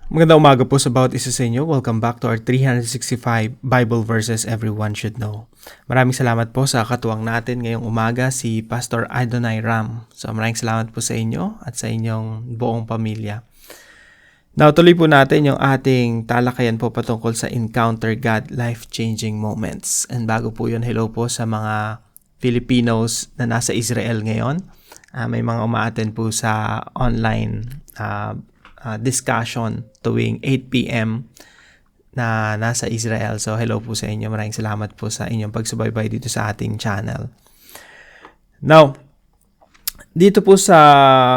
Magandang umaga po sa bawat isa sa inyo. Welcome back to our 365 Bible verses everyone should know. Maraming salamat po sa katuwang natin ngayong umaga, si Pastor Adonai Ram. So maraming salamat po sa inyo at sa inyong buong pamilya. Now, tuloy po natin yung ating talakayan po patungkol sa Encounter God Life-Changing Moments. And bago po yun, hello po sa mga Filipinos na nasa Israel ngayon. May mga umaattend po sa online discussion tuwing 8 p.m. na nasa Israel. So hello po sa inyo. Maraming salamat po sa inyong pagsubaybay dito sa ating channel. Now, dito po sa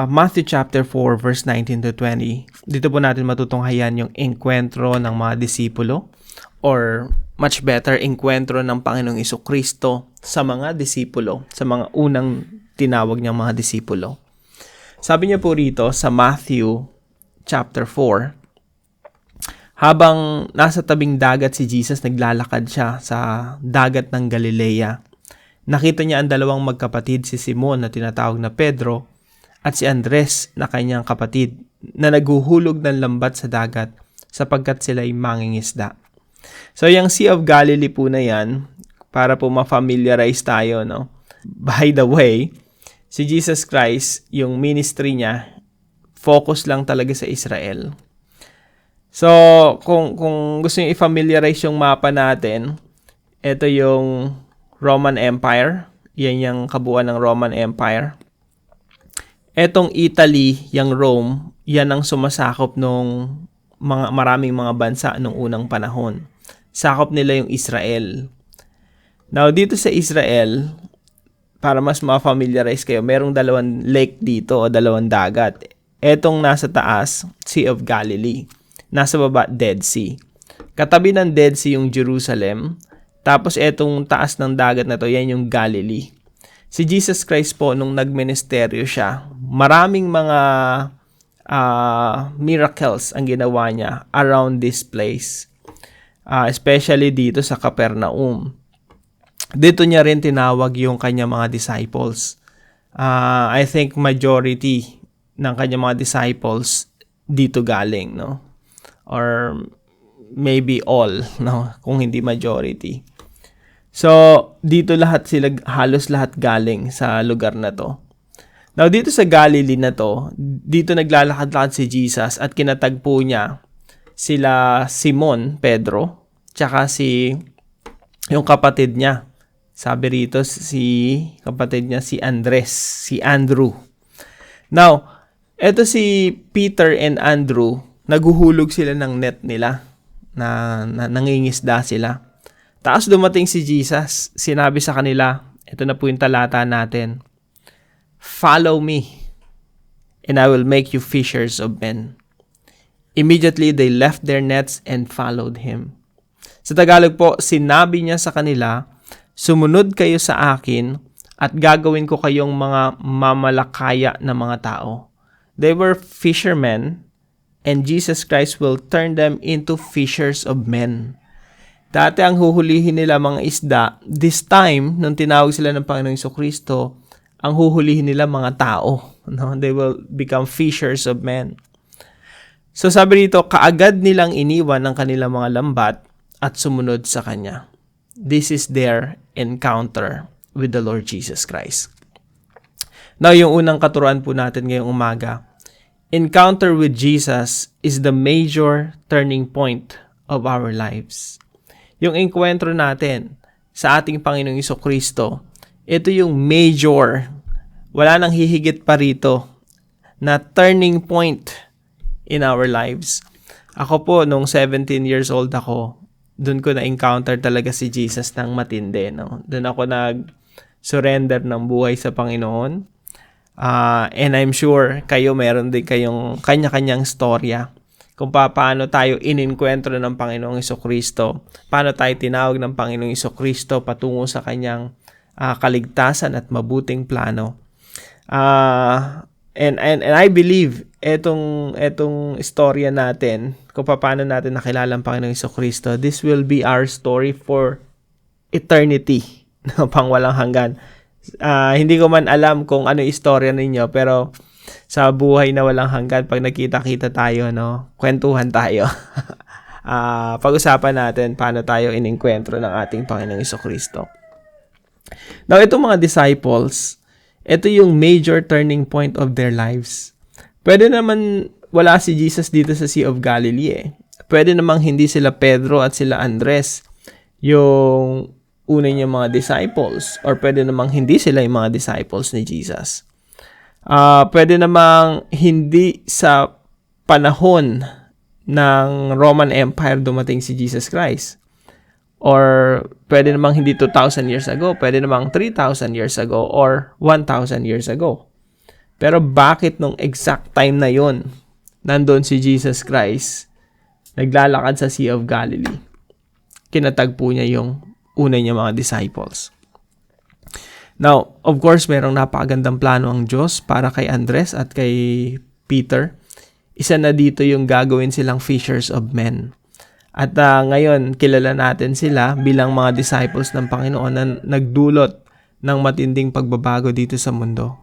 Matthew chapter 4 verse 19 to 20, dito po natin matutunghayan yung enkwentro ng mga disipulo or much better, enkwentro ng Panginoong Jesucristo sa mga disipulo, sa mga unang tinawag niyang mga disipulo. Sabi niya po rito sa Matthew chapter 4, habang nasa tabing dagat si Jesus, naglalakad siya sa dagat ng Galilea. Nakita niya ang dalawang magkapatid, si Simon na tinatawag na Pedro at si Andres na kanyang kapatid, na naghuhulog ng lambat sa dagat sapagkat sila'y mangingisda. So yung Sea of Galilee po na yan, para po ma-familiarize tayo, no? By the way, si Jesus Christ, yung ministry niya, focus lang talaga sa Israel. So, kung gusto niyo i-familiarize yung mapa natin, ito yung Roman Empire. Yan yung kabuuan ng Roman Empire. Etong Italy, yung Rome, yan ang sumasakop nung maraming mga bansa nung unang panahon. Sakop nila yung Israel. Now, dito sa Israel, para mas ma-familiarize kayo, merong dalawang lake dito o dalawang dagat. Etong nasa taas, Sea of Galilee. Nasa baba, Dead Sea. Katabi ng Dead Sea yung Jerusalem. Tapos etong taas ng dagat na to, yan yung Galilee. Si Jesus Christ po, nung nagministeryo siya, maraming mga miracles ang ginawa niya around this place. Especially dito sa Capernaum. Dito niya rin tinawag yung kanyang mga disciples. I think majority ng kanyang mga disciples dito galing, no? Or maybe all, no? Kung hindi majority. So, dito halos lahat galing sa lugar na to. Now, dito sa Galilee na to, dito naglalakad-lakad si Jesus at kinatagpo niya sila Simon, Pedro, tsaka yung kapatid niya. Sabi rito, kapatid niya si Andres, si Andrew. Now, eto si Peter and Andrew, naguhulog sila ng net nila, na nangingisda sila. Tapos dumating si Jesus, sinabi sa kanila, ito na po yung talata natin, "Follow me, and I will make you fishers of men." Immediately they left their nets and followed him. Sa Tagalog po, sinabi niya sa kanila, "Sumunod kayo sa akin at gagawin ko kayong mga mamalakaya na mga tao." They were fishermen, and Jesus Christ will turn them into fishers of men. Dati ang huhulihin nila mga isda. This time, nung tinawag sila ng Panginoong Jesucristo, ang huhulihin nila mga tao. No? They will become fishers of men. So sabi dito, kaagad nilang iniwan ang kanilang mga lambat at sumunod sa Kanya. This is their encounter with the Lord Jesus Christ. Now, yung unang katuruan po natin ngayong umaga, encounter with Jesus is the major turning point of our lives. Yung enkwentro natin sa ating Panginoong Jesucristo, ito yung major, wala nang hihigit pa rito, na turning point in our lives. Ako po, nung 17 years old ako, doon ko na-encounter talaga si Jesus ng matindi. No? Doon ako nag-surrender ng buhay sa Panginoon. And I'm sure kayo meron din kayong kanya-kanyang storya kung paano tayo ininkwentro ng Panginoong Jesucristo, paano tayo tinawag ng Panginoong Jesucristo patungo sa kanyang kaligtasan at mabuting plano. And I believe etong storya natin, kung paano natin nakilala ang Panginoong Jesucristo, this will be our story for eternity, pang walang hanggan. Hindi ko man alam kung ano yung istorya ninyo, pero Sa buhay na walang hanggan, pag nakita-kita tayo, no, kwentuhan tayo. Pag-usapan natin paano tayo inengkwentro ng ating Panginoong Jesucristo. Now, itong mga disciples, ito yung major turning point of their lives. Pwede naman wala si Jesus dito sa Sea of Galilee eh. Pwede namang hindi sila Pedro at sila Andres yung unay niyang mga disciples, or pwede namang hindi sila yung mga disciples ni Jesus. Pwede namang hindi sa panahon ng Roman Empire dumating si Jesus Christ. Or pwede namang hindi 2,000 years ago, pwede namang 3,000 years ago, or 1,000 years ago. Pero bakit nung exact time na yon nandun si Jesus Christ, naglalakad sa Sea of Galilee? Kinatagpo niya yung unay niya mga disciples. Now, of course, merong napakagandang plano ang Diyos para kay Andres at kay Peter. Isa na dito yung gagawin silang fishers of men. At ngayon, kilala natin sila bilang mga disciples ng Panginoon na nagdulot ng matinding pagbabago dito sa mundo.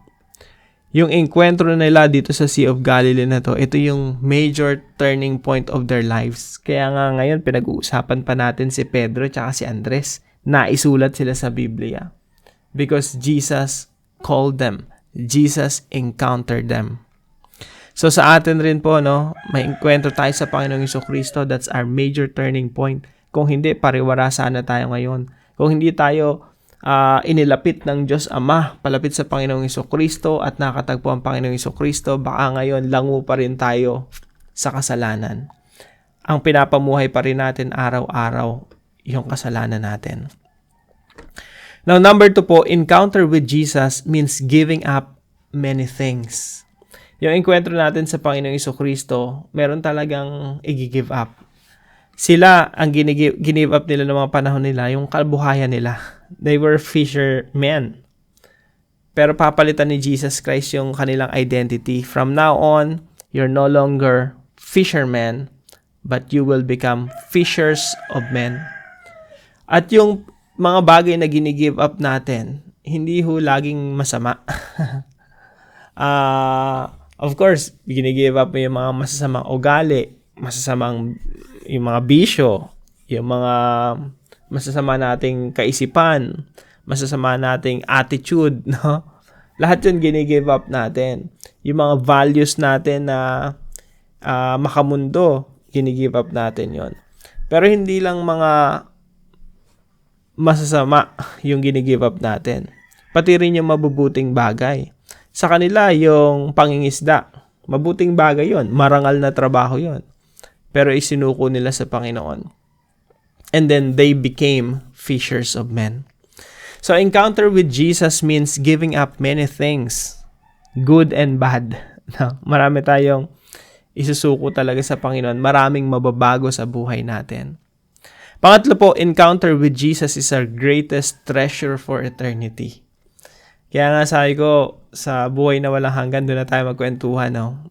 Yung enkwentro nila dito sa Sea of Galilee na to, ito yung major turning point of their lives. Kaya nga ngayon, pinag-uusapan pa natin si Pedro at si Andres. Naisulat sila sa Biblia. Because Jesus called them. Jesus encountered them. So sa atin rin po, no, may enkwentro tayo sa Panginoong Jesucristo. That's our major turning point. Kung hindi, pariwara sana tayo ngayon. Kung hindi tayo inilapit ng Diyos Ama, palapit sa Panginoong Jesucristo at nakatagpo ang Panginoong Jesucristo, baka ngayon lango pa rin tayo sa kasalanan. Ang pinapamuhay pa rin natin araw-araw yung kasalanan natin. Now, number 2 po, encounter with Jesus means giving up many things. Yung enkwentro natin sa Panginoong Jesucristo, meron talagang i-give up. Sila, ang give up nila ng mga panahon nila, yung kabuhayan nila. They were fishermen. Pero papalitan ni Jesus Christ yung kanilang identity. From now on, you're no longer fishermen, but you will become fishers of men. At yung mga bagay na gini-give up natin, hindi ho laging masama. Of course, gini-give up yung mga masasamang ugali, masasamang yung mga bisyo, yung mga masasama nating kaisipan, masasama nating attitude, no? Lahat yun gini-give up natin. Yung mga values natin na makamundo, gini-give up natin yon. Pero hindi lang mga masasama yung gini-give up natin. Pati rin yung mabubuting bagay. Sa kanila, yung pangingisda, mabuting bagay yon, marangal na trabaho yon. Pero isinuko nila sa Panginoon. And then they became fishers of men. So encounter with Jesus means giving up many things, good and bad. Marami tayong isusuko talaga sa Panginoon. Maraming mababago sa buhay natin. Pangatlo po, encounter with Jesus is our greatest treasure for eternity. Kaya nga sabi ko, sa buhay na walang hanggan, doon na tayo magkwentuhan. No?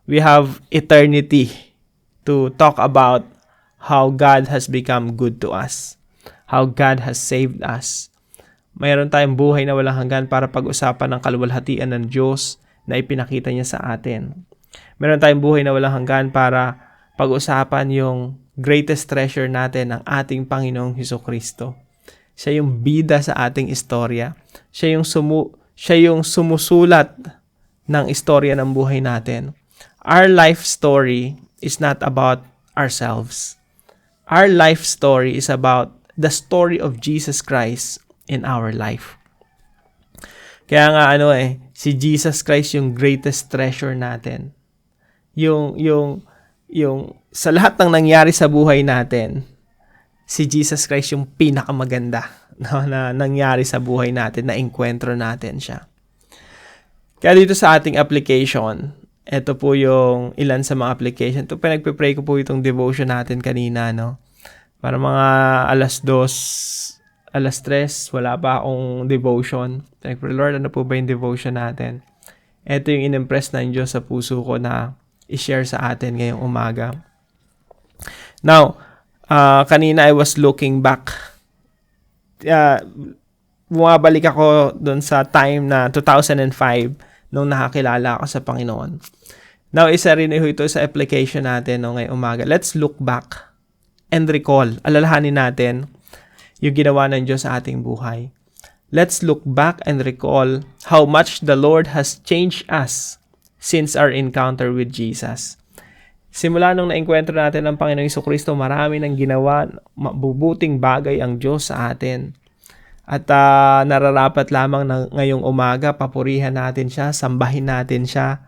We have eternity to talk about how God has become good to us. How God has saved us. Mayroon tayong buhay na walang hanggan para pag-usapan ng kaluwalhatian ng Diyos na ipinakita niya sa atin. Mayroon tayong buhay na walang hanggan para pag-usapan yung greatest treasure natin, ang ating Panginoong Jesucristo. Siya yung bida sa ating istorya. Siya yung sumusulat ng istorya ng buhay natin. Our life story is not about ourselves. Our life story is about the story of Jesus Christ in our life. Kaya nga si Jesus Christ yung greatest treasure natin. Yung sa lahat ng nangyari sa buhay natin, si Jesus Christ yung pinakamaganda na nangyari sa buhay natin, na enkwentro natin siya. Kaya dito sa ating application, ito po yung ilan sa mga application. Ito, pinagpipray ko po itong devotion natin kanina, no? Para mga 2:00, 3:00, wala pa akong devotion. Pinagpipray, Lord, ano po ba yung devotion natin? Ito yung in-impress ng Diyos sa puso ko na i-share sa atin ngayong umaga. Now, kanina I was looking back. Bumabalik ako doon sa time na 2005 nung nakakilala ako sa Panginoon. Now, isa rin ito sa application natin ngayong umaga. Let's look back and recall. Alalahanin natin yung ginawa ng Diyos sa ating buhay. Let's look back and recall how much the Lord has changed us since our encounter with Jesus. Simula nung naengkwentro natin ang Panginoong Jesucristo, marami nang ginawa, mabubuting bagay ang Diyos sa atin. At nararapat lamang na ngayong umaga, papurihan natin siya, sambahin natin siya,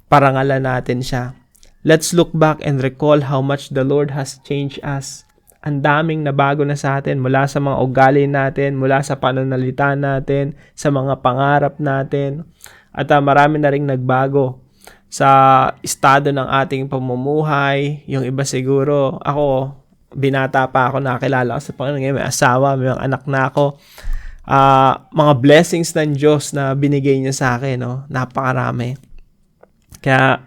parangalan natin siya. Let's look back and recall how much the Lord has changed us. Ang daming nabago na sa atin mula sa mga ugali natin, mula sa pananalita natin, sa mga pangarap natin. At marami na ring nagbago sa estado ng ating pamumuhay. Yung iba siguro, ako, binata pa ako, nakakilala ko sa Panginoon, ngayon may asawa, may mga anak na ako. Mga blessings ng Diyos na binigay niya sa akin, no? Napakarami. Kaya,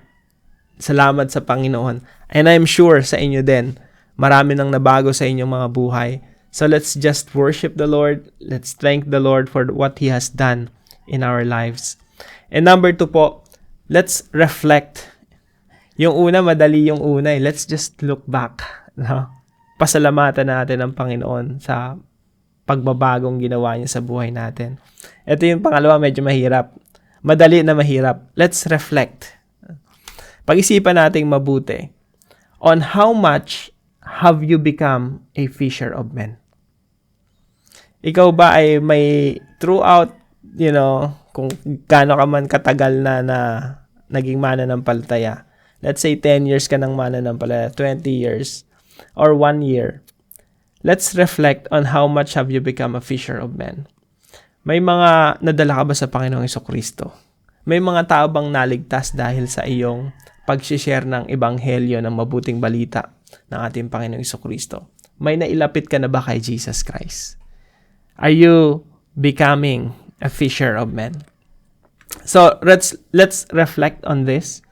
salamat sa Panginoon. And I'm sure sa inyo din, marami nang nabago sa inyong mga buhay. So let's just worship the Lord. Let's thank the Lord for what He has done in our lives. And number 2 po, let's reflect. Yung una, madali yung una. Let's just look back. No? Pasalamatan natin ang Panginoon sa pagbabagong ginawa niya sa buhay natin. Ito yung pangalawa, medyo mahirap. Madali na mahirap. Let's reflect. Pag-isipan nating mabuti. On how much have you become a fisher of men? Ikaw ba ay may throughout, kung gaano ka man katagal na naging mananampalataya. Let's say 10 years ka ng mananampalataya, 20 years, or 1 year. Let's reflect on how much have you become a fisher of men. May mga nadala ka ba sa Panginoong Jesucristo? May mga tao bang naligtas dahil sa iyong pag-share ng ebanghelyo ng mabuting balita ng ating Panginoong Jesucristo? May nailapit ka na ba kay Jesus Christ? Are you becoming a fisher of men? So, let's reflect on this.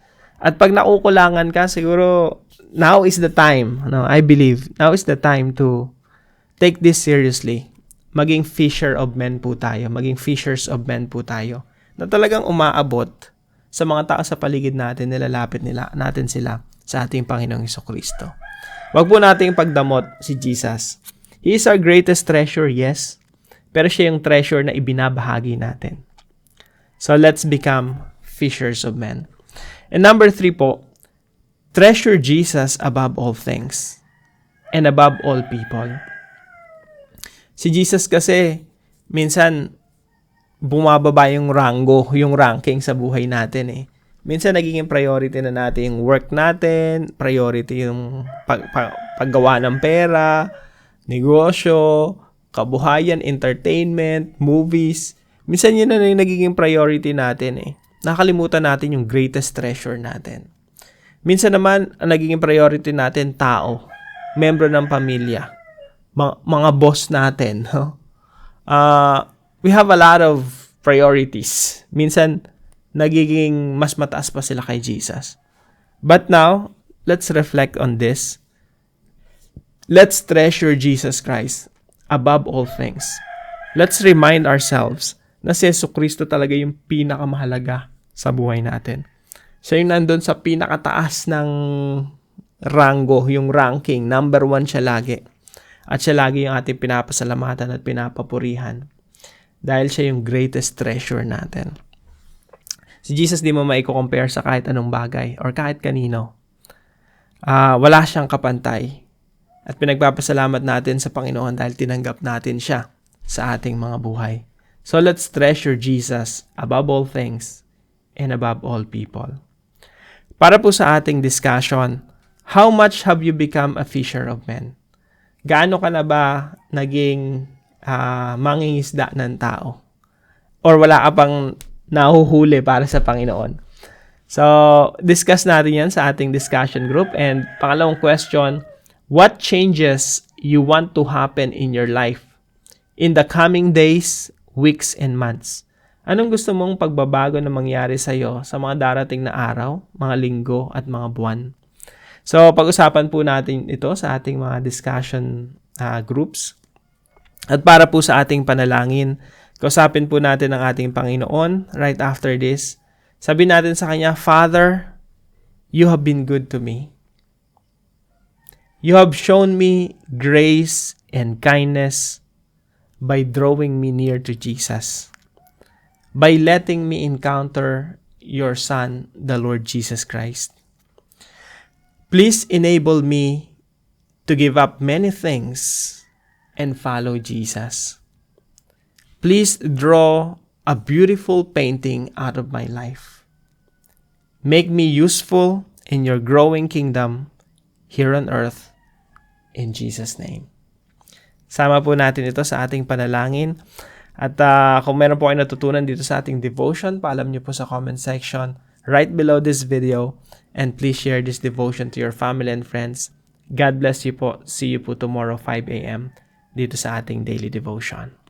At pag nakukulangan ka, siguro, now is the time. I believe, now is the time to take this seriously. Maging fisher of men po tayo. Maging fishers of men po tayo. Na talagang umaabot sa mga tao sa paligid natin, nilalapit natin sila sa ating Panginoong Jesucristo. Wag po nating pagdamot si Jesus. He is our greatest treasure, yes. Pero siya yung treasure na ibinabahagi natin. So, let's become fishers of men. And number 3 po, treasure Jesus above all things and above all people. Si Jesus kasi, minsan, bumababa yung ranking sa buhay natin eh. Minsan, nagiging priority na natin yung work natin, priority yung paggawa ng pera, negosyo, kabuhayan, entertainment, movies. Minsan yun na yung nagiging priority natin eh. Nakalimutan natin yung greatest treasure natin. Minsan naman, ang nagiging priority natin, tao, membro ng pamilya, mga boss natin. We have a lot of priorities. Minsan, nagiging mas mataas pa sila kay Jesus. But now, let's reflect on this. Let's treasure Jesus Christ above all things. Let's remind ourselves na si Jesucristo talaga yung pinakamahalaga sa buhay natin. Siya yung nandun sa pinakataas ng rango, yung ranking. Number 1 siya lagi. At siya lagi yung ating pinapasalamatan at pinapapurihan. Dahil siya yung greatest treasure natin. Si Jesus di mo maiko-compare sa kahit anong bagay or kahit kanino. Wala siyang kapantay. At pinagpapasalamat natin sa Panginoon dahil tinanggap natin siya sa ating mga buhay. So let's treasure Jesus above all things and above all people. Para po sa ating discussion, how much have you become a fisher of men? Gaano ka na ba naging mangingisda ng tao? Or wala ka pang nahuhuli para sa Panginoon? So, discuss natin yan sa ating discussion group. And pangalawang question, what changes you want to happen in your life in the coming days, weeks, and months? Anong gusto mong pagbabago na mangyari sa iyo sa mga darating na araw, mga linggo, at mga buwan? So, pag-usapan po natin ito sa ating mga discussion groups. At para po sa ating panalangin, kausapin po natin ang ating Panginoon right after this. Sabi natin sa Kanya, Father, You have been good to me. You have shown me grace and kindness by drawing me near to Jesus, by letting me encounter Your Son, the Lord Jesus Christ. Please enable me to give up many things and follow Jesus. Please draw a beautiful painting out of my life. Make me useful in Your growing kingdom here on earth. In Jesus' name. Sama po natin ito sa ating panalangin. At kung meron po kayo natutunan dito sa ating devotion, paalam nyo po sa comment section right below this video. And please share this devotion to your family and friends. God bless you po. See you po tomorrow 5 a.m. dito sa ating daily devotion.